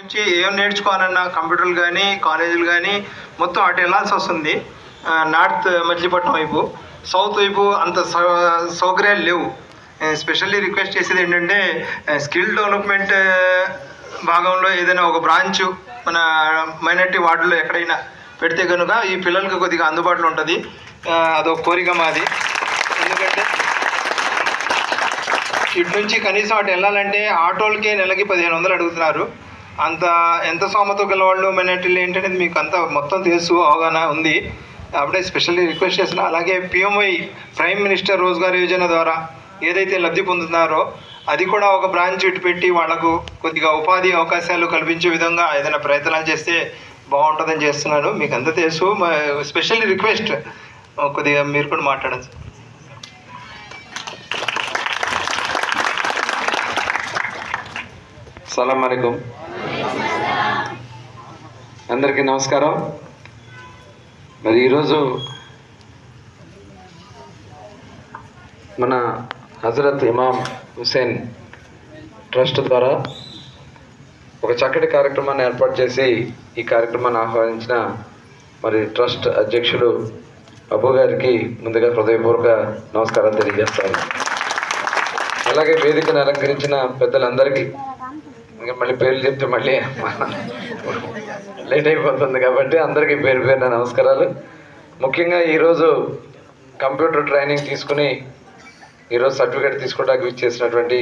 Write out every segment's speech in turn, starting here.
నుంచి ఏం నేర్చుకోవాలన్నా కంప్యూటర్లు కానీ కాలేజీలు కానీ మొత్తం అటు వెళ్ళాల్సి వస్తుంది. నార్త్ మచిలీపట్నం వైపు, సౌత్ వైపు అంత సౌకర్యాలు లేవు. స్పెషల్లీ రిక్వెస్ట్ చేసేది ఏంటంటే స్కిల్ డెవలప్మెంట్ భాగంలో ఏదైనా ఒక బ్రాంచ్ మన మైనారిటీ వార్డులో ఎక్కడైనా పెడితే కనుక ఈ పిల్లలకు కొద్దిగా అందుబాటులో ఉంటుంది. అదొక కోరిక మాది. ఎందుకంటే ఇటు నుంచి కనీసం అటు వెళ్ళాలంటే ఆటోలకే నెలకి 1500 అడుగుతున్నారు. అంత ఎంత సోమతో గలవాళ్ళు మైనారిటీలు ఏంటనేది మీకు అంతా మొత్తం తెలుసు, అవగాహన ఉంది. అప్పుడే స్పెషల్లీ రిక్వెస్ట్ చేస్తున్నా. అలాగే PMI prime minister Rozgar Yojana ద్వారా ఏదైతే లబ్ధి పొందుతున్నారో అది కూడా ఒక బ్రాంచ్ ఇటు పెట్టి వాళ్లకు కొద్దిగా ఉపాధి అవకాశాలు కల్పించే విధంగా ఏదైనా ప్రయత్నాలు చేస్తే బాగుంటుందని చేస్తున్నాను. మీకు అంతా తెలుసు. స్పెషల్లీ రిక్వెస్ట్ కొద్దిగా మీరు కూడా మాట్లాడచ్చు. సలాం అలైకుం. అందరికీ నమస్కారం. మరి ఈరోజు మన హజరత్ ఇమాం హుస్సేన్ ట్రస్ట్ ద్వారా ఒక చక్కటి కార్యక్రమాన్ని ఏర్పాటు చేసి ఈ కార్యక్రమాన్ని ఆహ్వానించిన మరి ట్రస్ట్ అధ్యక్షుడు అబ్బు గారికి ముందుగా హృదయపూర్వక నమస్కారాలు తెలియజేస్తాను. అలాగే వేదికను అలంకరించిన పెద్దలందరికీ, ఇంకా మళ్ళీ పేర్లు చెప్తే మళ్ళీ లేట్ అయిపోతుంది కాబట్టి అందరికీ పేరు పేరున నమస్కారాలు. ముఖ్యంగా ఈరోజు కంప్యూటర్ ట్రైనింగ్ తీసుకుని ఈరోజు సర్టిఫికేట్ తీసుకోవడానికి ఇచ్చేసినటువంటి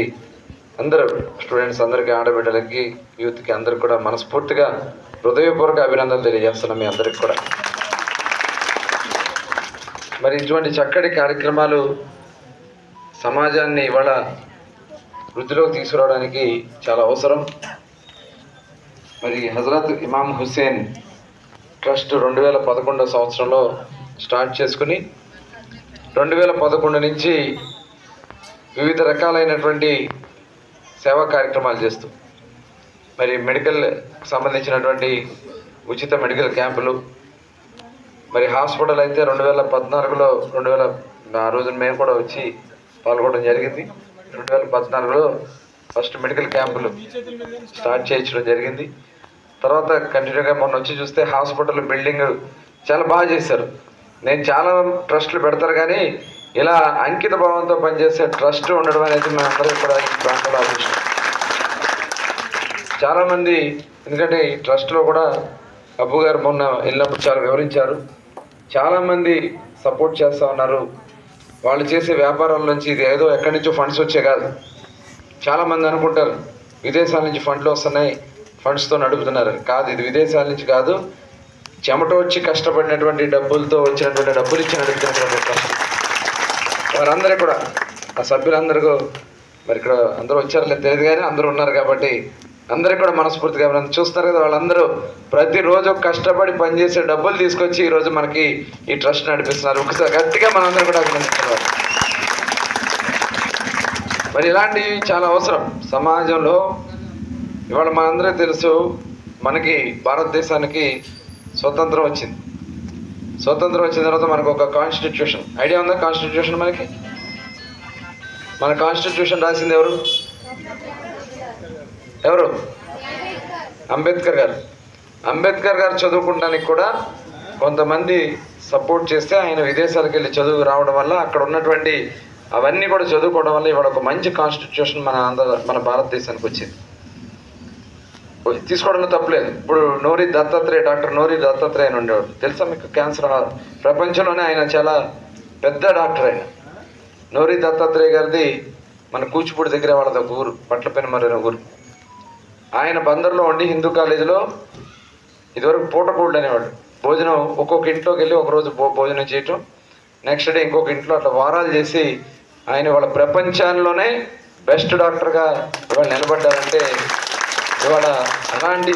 అందరూ స్టూడెంట్స్ అందరికీ, ఆడబిడ్డలకి, యూత్కి అందరికి కూడా మనస్ఫూర్తిగా హృదయపూర్వక అభినందనలు తెలియజేస్తున్నాం మీ అందరికి కూడా. మరి ఇటువంటి చక్కటి కార్యక్రమాలు సమాజాన్ని ఇవాళ వృద్ధిలోకి తీసుకురావడానికి చాలా అవసరం. మరి హజరత్ ఇమాం హుస్సేన్ ట్రస్ట్ 2011 సంవత్సరంలో స్టార్ట్ చేసుకుని 2011 నుంచి వివిధ రకాలైనటువంటి సేవా కార్యక్రమాలు చేస్తూ మరి మెడికల్ సంబంధించినటువంటి ఉచిత మెడికల్ క్యాంపులు, మరి హాస్పిటల్ అయితే 2014లో ఆ రోజున మేము కూడా వచ్చి పాల్గొనడం జరిగింది. 2014లో ఫస్ట్ మెడికల్ క్యాంపులు స్టార్ట్ చేయించడం జరిగింది. తర్వాత కంటిన్యూగా మొన్న వచ్చి చూస్తే హాస్పిటల్ బిల్డింగ్ చాలా బాగా చేశారు. నేను చాలా ట్రస్టులు పెడతారు కానీ ఇలా అంకిత భావంతో పనిచేసే ట్రస్ట్ ఉండడం అనేది మనందరూ కూడా ఈ ప్రాంతంలో ఆలోచన. చాలామంది, ఎందుకంటే ఈ ట్రస్ట్లో కూడా అబ్బు గారు మొన్న వెళ్ళినప్పుడు చాలా వివరించారు. చాలామంది సపోర్ట్ చేస్తూ ఉన్నారు. వాళ్ళు చేసే వ్యాపారాల నుంచి ఇది ఏదో ఎక్కడి నుంచో ఫండ్స్ వచ్చే కాదు. చాలామంది అనుకుంటారు విదేశాల నుంచి ఫండ్లు వస్తున్నాయి, ఫండ్స్తో నడుపుతున్నారు. కాదు, ఇది విదేశాల నుంచి కాదు, చెమట వచ్చి కష్టపడినటువంటి డబ్బులతో వచ్చినటువంటి డబ్బులు ఇచ్చి నడుపుతున్నటువంటి ట్రస్ట్. వారందరూ కూడా, ఆ సభ్యులందరూ మరి ఇక్కడ అందరూ వచ్చారో తెలియదు కానీ అందరూ ఉన్నారు కాబట్టి అందరికీ కూడా మనస్ఫూర్తిగా చూస్తున్నారు కదా. వాళ్ళందరూ ప్రతిరోజు కష్టపడి పనిచేసే డబ్బులు తీసుకొచ్చి ఈరోజు మనకి ఈ ట్రస్ట్ నడిపిస్తున్నారు. ఒకసారి గట్టిగా మనందరూ కూడా అభినందిస్తున్నారు. మరి ఇలాంటివి చాలా అవసరం సమాజంలో. ఇవాళ మనందరికీ తెలుసు, మనకి భారతదేశానికి స్వతంత్రం వచ్చింది. స్వతంత్రం వచ్చిన తర్వాత మనకు ఒక కాన్స్టిట్యూషన్, ఐడియా ఉందా? కాన్స్టిట్యూషన్ మన కాన్స్టిట్యూషన్ రాసింది ఎవరు? అంబేద్కర్ గారు. అంబేద్కర్ గారు చదువుకోవడానికి కూడా కొంతమంది సపోర్ట్ చేస్తే ఆయన విదేశాలకు వెళ్ళి చదువు రావడం వల్ల అక్కడ ఉన్నటువంటి అవన్నీ కూడా చదువుకోవడం వల్ల ఇవాళ ఒక మంచి కాన్స్టిట్యూషన్ మన భారతదేశానికి వచ్చింది. తీసుకోవడంలో తప్పలేదు. ఇప్పుడు డాక్టర్ నోరి దత్తాత్రేయ అని ఉండేవాడు, తెలుసా మీకు? క్యాన్సర్ ప్రపంచంలోనే ఆయన చాలా పెద్ద డాక్టర్. ఆయన నోరి దత్తాత్రేయ గారిది మన కూచిపూడి దగ్గర వాళ్ళది ఒక ఊరు, పట్లపెనమర్రి ఊరు. ఆయన బందర్లో ఉండి హిందూ కాలేజీలో ఇదివరకు పూటకూళ్ళు అనేవాడు. భోజనం ఒక్కొక్క ఇంట్లోకి వెళ్ళి ఒకరోజు భోజనం చేయటం, నెక్స్ట్ డే ఇంకొక ఇంట్లో, అట్లా వారాలు చేసి ఆయన వాళ్ళ ప్రపంచంలోనే బెస్ట్ డాక్టర్గా ఇవాళ నిలబడ్డారంటే ఇవాళ అలాంటి